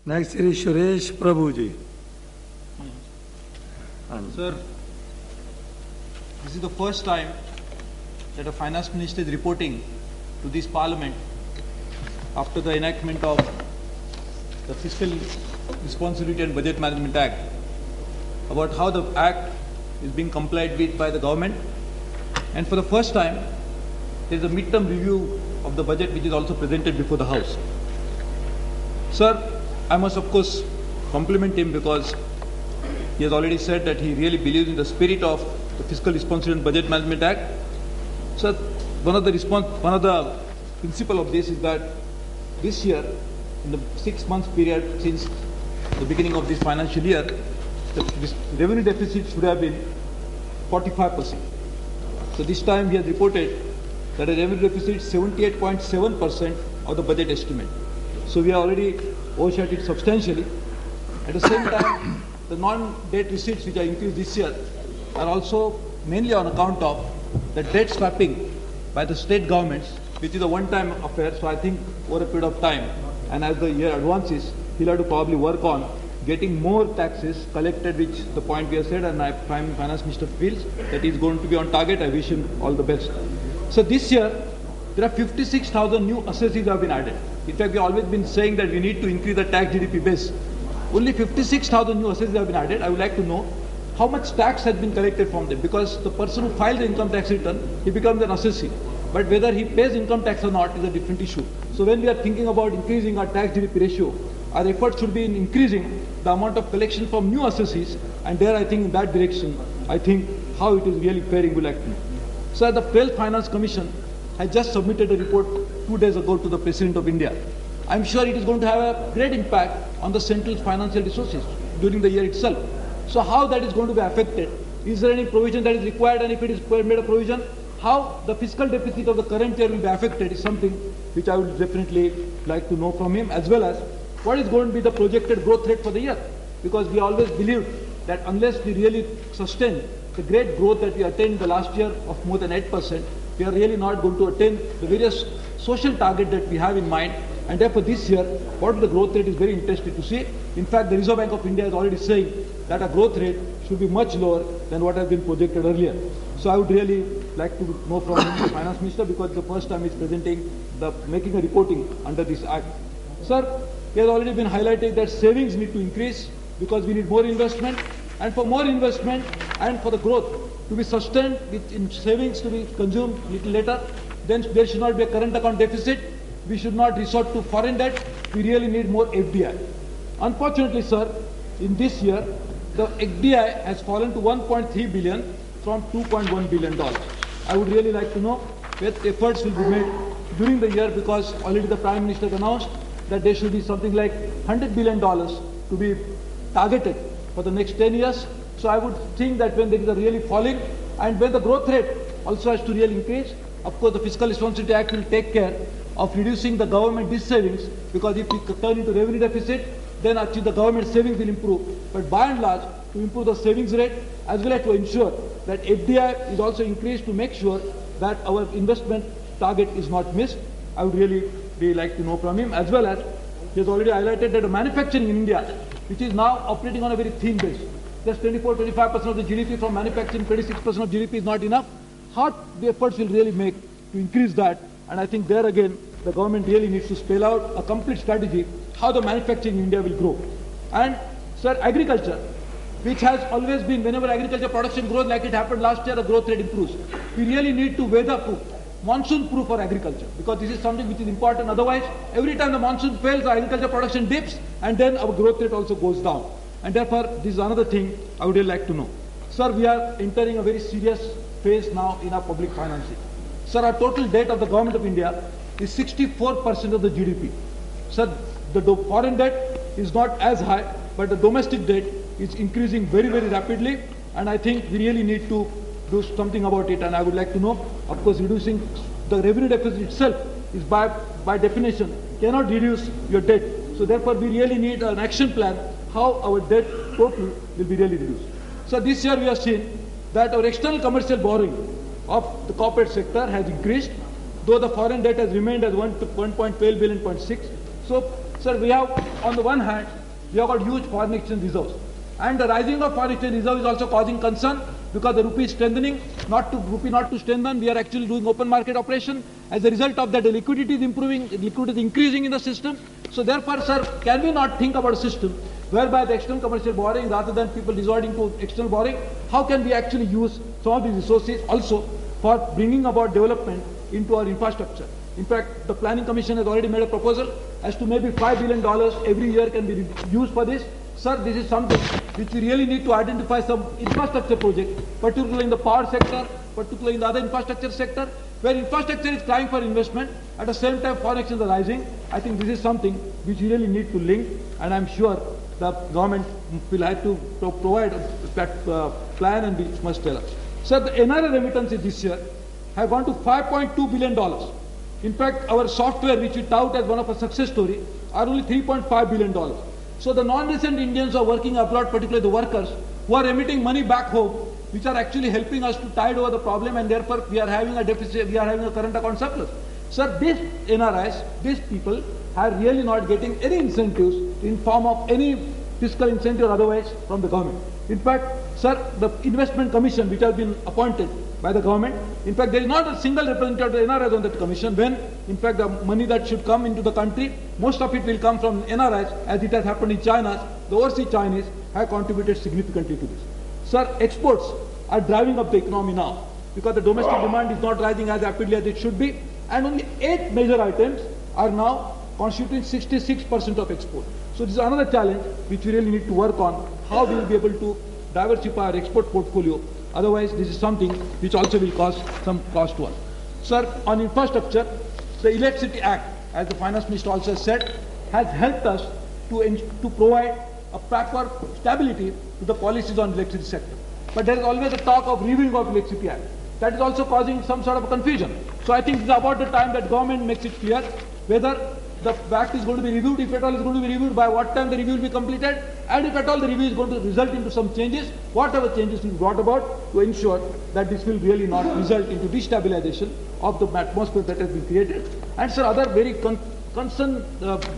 Next, Shri Suresh Prabhu ji. Sir, this is the first time that a finance minister is reporting to this parliament after the enactment of the Fiscal Responsibility and Budget Management Act about how the act is being complied with by the government. And for the first time, there is a midterm review of the budget which is also presented before the House. Sir, I must of course compliment him because he has already said that he really believes in the spirit of the Fiscal Responsibility and Budget Management Act. Sir, one of the principle of this is that this year, in the 6 months period since the beginning of this financial year, the revenue deficit should have been 45%. So this time he has reported that the revenue deficit is 78.7% of the budget estimate. So we are already overshot it substantially. At the same time, the non-debt receipts which are increased this year are also mainly on account of the debt swapping by the state governments, which is a one-time affair. So I think over a period of time, and as the year advances, he'll have to probably work on getting more taxes collected, which the point we have said, and Prime Finance Minister feels that he's going to be on target. I wish him all the best. So this year, there are 56,000 new assessees have been added. In fact, we've always been saying that we need to increase the tax GDP base. Only 56,000 new assessees have been added. I would like to know how much tax has been collected from them, because the person who files the income tax return, he becomes an assessee. But whether he pays income tax or not is a different issue. So when we are thinking about increasing our tax GDP ratio, our efforts should be in increasing the amount of collection from new assessees, and there I think in that direction, I think how it is really faring will act. So the 12th Finance Commission has just submitted a report 2 days ago to the President of India. I'm sure it is going to have a great impact on the central financial resources during the year itself. So how that is going to be affected? Is there any provision that is required, and if it is made a provision, how the fiscal deficit of the current year will be affected is something which I would definitely like to know from him, as well as what is going to be the projected growth rate for the year. Because we always believed that unless we really sustain the great growth that we attained the last year of more than 8%, we are really not going to attain the various social target that we have in mind. And therefore this year, what is the growth rate is very interesting to see. In fact, the Reserve Bank of India is already saying that a growth rate should be much lower than what has been projected earlier. So I would really like to know from him, the Finance Minister, because the first time he's presenting, making a reporting under this Act. Sir, he has already been highlighting that savings need to increase because we need more investment, and for more investment and for the growth to be sustained in savings to be consumed little later, then there should not be a current account deficit. We should not resort to foreign debt. We really need more FDI. Unfortunately, sir, in this year, the FDI has fallen to 1.3 billion from $2.1 billion. I would really like to know what efforts will be made during the year, because already the Prime Minister announced that there should be something like $100 billion to be targeted for the next 10 years. So I would think that when there is a really falling, and when the growth rate also has to really increase, of course the Fiscal Responsibility Act will take care of reducing the government savings, because if we turn into revenue deficit, then actually the government savings will improve. But by and large, to improve the savings rate, as well as to ensure that FDI is also increased to make sure that our investment target is not missed, I would really like to know from him, as well as he has already highlighted that the manufacturing in India, which is now operating on a very thin base, just 24-25% of the GDP from manufacturing, 26% of GDP is not enough. How the efforts will really make to increase that? And I think there again, the government really needs to spell out a complete strategy how the manufacturing in India will grow. And sir, agriculture, which has always been, whenever agriculture production grows like it happened last year, the growth rate improves. We really need to weather-proof, monsoon-proof for agriculture, because this is something which is important. Otherwise, every time the monsoon fails, our agriculture production dips, and then our growth rate also goes down. And therefore, this is another thing I would really like to know. Sir, we are entering a very serious phase now in our public financing. Sir, our total debt of the Government of India is 64% of the GDP. Sir, the foreign debt is not as high, but the domestic debt is increasing very, very rapidly, and I think we really need to do something about it. And I would like to know, of course, reducing the revenue deficit itself is by definition cannot reduce your debt. So therefore, we really need an action plan how our debt total will be really reduced. So this year we have seen that our external commercial borrowing of the corporate sector has increased, though the foreign debt has remained as 1.12 billion, 0.6. So Sir, we have, on the one hand, we have got huge foreign exchange reserves. And the rising of foreign exchange reserve is also causing concern because the rupee is strengthening. Rupee not to strengthen, we are actually doing open market operation. As a result of that, the liquidity is improving, liquidity is increasing in the system. So therefore, sir, can we not think about a system whereby the external commercial borrowing, rather than people resorting to external borrowing, how can we actually use some of these resources also for bringing about development into our infrastructure? In fact, the Planning Commission has already made a proposal as to maybe $5 billion every year can be used for this. Sir, this is something which we really need to identify some infrastructure project, particularly in the power sector, particularly in the other infrastructure sector, where infrastructure is crying for investment, at the same time foreign exchange is rising. I think this is something which we really need to link, and I'm sure the government will have to provide that plan, and we must tell us. Sir, the NRA remittances this year have gone to $5.2 billion. In fact, our software, which we tout as one of a success story, are only $3.5 billion. So the non-resident Indians who are working abroad, particularly the workers, who are remitting money back home, which are actually helping us to tide over the problem, and therefore we are having a deficit, we are having a current account surplus. Sir, these NRIs, these people are really not getting any incentives in form of any fiscal incentive or otherwise from the government. In fact, sir, the investment commission which has been appointed by the government, in fact, there is not a single representative of the NRIs on that commission, when in fact the money that should come into the country, most of it will come from NRIs, as it has happened in China. The overseas Chinese have contributed significantly to this. Sir, exports are driving up the economy now because the domestic demand is not rising as rapidly as it should be, and only 8 major items are now constituting 66% of export. So this is another challenge which we really need to work on, how we will be able to diversify our export portfolio. Otherwise, this is something which also will cause some cost to us. Sir, on infrastructure, the Electricity Act, as the Finance Minister also said, has helped us to provide a proper stability to the policies on electricity sector. But there is always a talk of reviewing of Electricity Act. That is also causing some sort of confusion. So I think it is about the time that government makes it clear whether the act is going to be reviewed, if at all is going to be reviewed, by what time the review will be completed, and if at all the review is going to result into some changes, whatever changes will be brought about to ensure that this will really not result into destabilization of the atmosphere that has been created. And sir, other very concern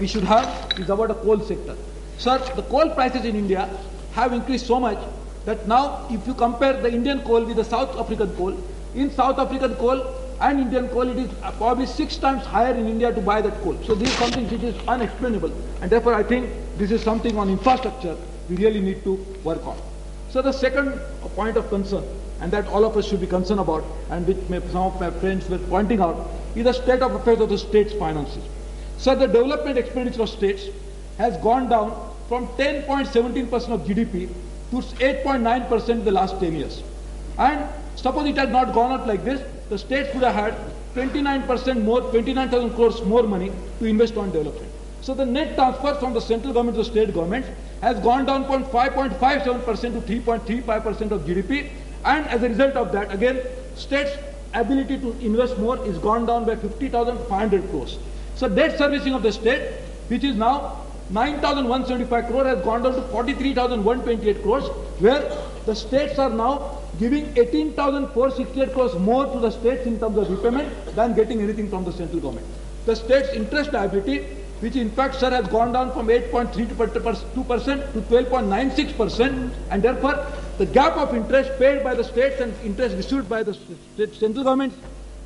we should have is about the coal sector. Sir, the coal prices in India have increased so much that now if you compare the Indian coal with the South African coal, in South African coal and Indian coal, it is probably 6 times higher in India to buy that coal. So this is something which is unexplainable, and therefore I think this is something on infrastructure we really need to work on. So the second point of concern, and that all of us should be concerned about, and which some of my friends were pointing out, is the state of affairs of the state's finances. So the development expenditure of states has gone down from 10.17% of GDP to 8.9% in the last 10 years. And suppose it had not gone up like this, the states would have had 29% more, 29,000 crores more money to invest on development. So the net transfer from the central government to the state government has gone down from 5.57% to 3.35% of GDP, and as a result of that, again, states' ability to invest more is gone down by 50,500 crores. So debt servicing of the state, which is now 9,175 crores, has gone down to 43,128 crores, where the states are now giving 18,468 crores more to the states in terms of repayment than getting anything from the central government. The state's interest liability, which in fact, sir, has gone down from 8.32% to 12.96%, and therefore the gap of interest paid by the states and interest received by the central government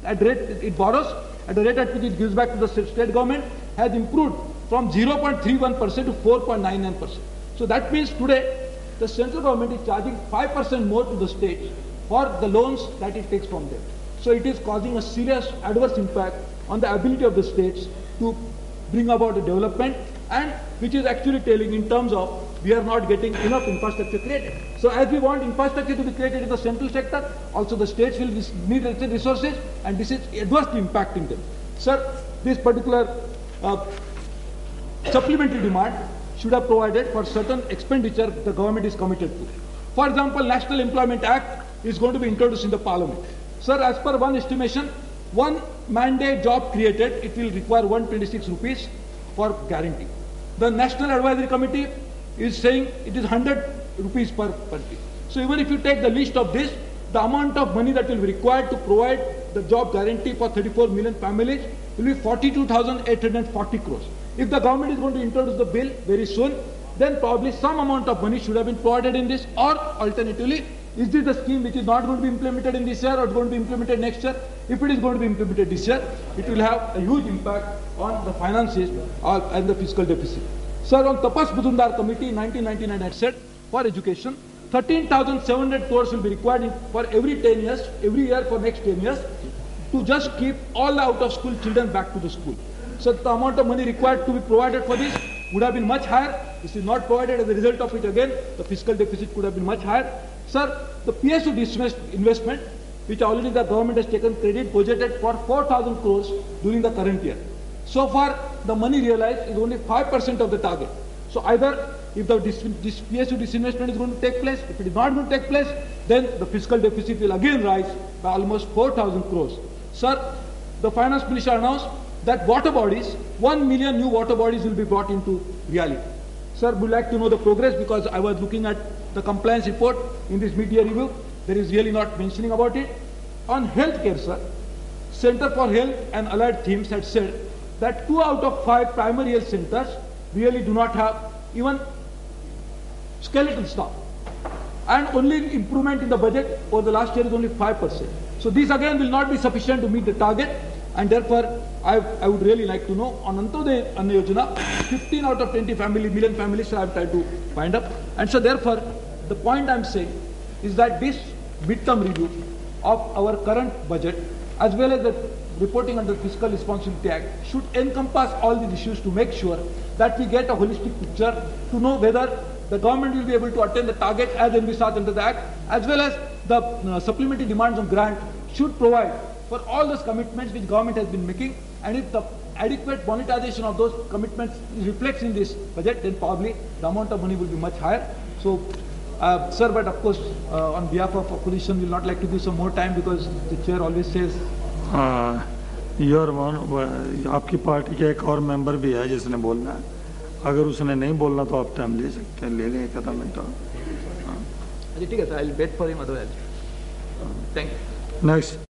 at the rate it borrows, at the rate at which it gives back to the state government, has improved from 0.31% to 4.99%. So that means today the central government is charging 5% more to the states for the loans that it takes from them. So it is causing a serious adverse impact on the ability of the states to bring about a development, and which is actually telling in terms of we are not getting enough infrastructure created. So as we want infrastructure to be created in the central sector, also the states will need resources, and this is adversely impacting them. Sir, this particular supplementary demand should have provided for certain expenditure the government is committed to. For example, National Employment Act is going to be introduced in the Parliament. Sir, as per one estimation, one mandate job created, it will require 126 rupees for guarantee. The National Advisory Committee is saying it is 100 rupees per day. So even if you take the list of this, the amount of money that will be required to provide the job guarantee for 34 million families will be 42,840 crores. If the government is going to introduce the bill very soon, then probably some amount of money should have been provided in this, or alternatively, is this the scheme which is not going to be implemented in this year or going to be implemented next year? If it is going to be implemented this year, it will have a huge impact on the finances and the fiscal deficit. Sir, on Tapas Bujumdar Committee in 1999 had said, for education, 13,700 crores will be required for every 10 years, every year for next 10 years, to just keep all the out-of-school children back to the school. So the amount of money required to be provided for this would have been much higher. This is not provided. As a result of it, again, the fiscal deficit could have been much higher. Sir, the PSU investment, which already the government has taken credit, budgeted for 4,000 crores during the current year. So far, the money realized is only 5% of the target. So either if the PSU disinvestment is going to take place, if it is not going to take place, then the fiscal deficit will again rise by almost 4,000 crores. Sir, the finance minister announced that water bodies, 1 million new water bodies will be brought into reality. Sir, would like to know the progress, because I was looking at the compliance report in this media review. There is really not mentioning about it. On healthcare, sir, Center for Health and Allied Themes had said that 2 out of 5 primary health centers really do not have even skeletal staff. And only improvement in the budget over the last year is only 5%. So this again will not be sufficient to meet the target, and therefore I would really like to know on Antodaya Anna Yojana, 15 out of 20 million families I have tried to find up. And so therefore the point I am saying is that this midterm review of our current budget as well as the reporting under Fiscal Responsibility Act should encompass all these issues to make sure that we get a holistic picture to know whether the government will be able to attain the target as envisaged under the Act, as well as the supplementary demands on grant should provide for all those commitments which government has been making, and if the adequate monetization of those commitments reflects in this budget, then probably the amount of money will be much higher. So, sir, but of course, on behalf of opposition, we will not like to give some more time because the chair always says. आपकी party के एक और member भी है जिसने बोलना है. अगर उसने नहीं बोलना तो आप टाइम ले सकते हैं, ले लें एक आधा मिनट. ठीक है, I will wait for him otherwise. Thank you. Next.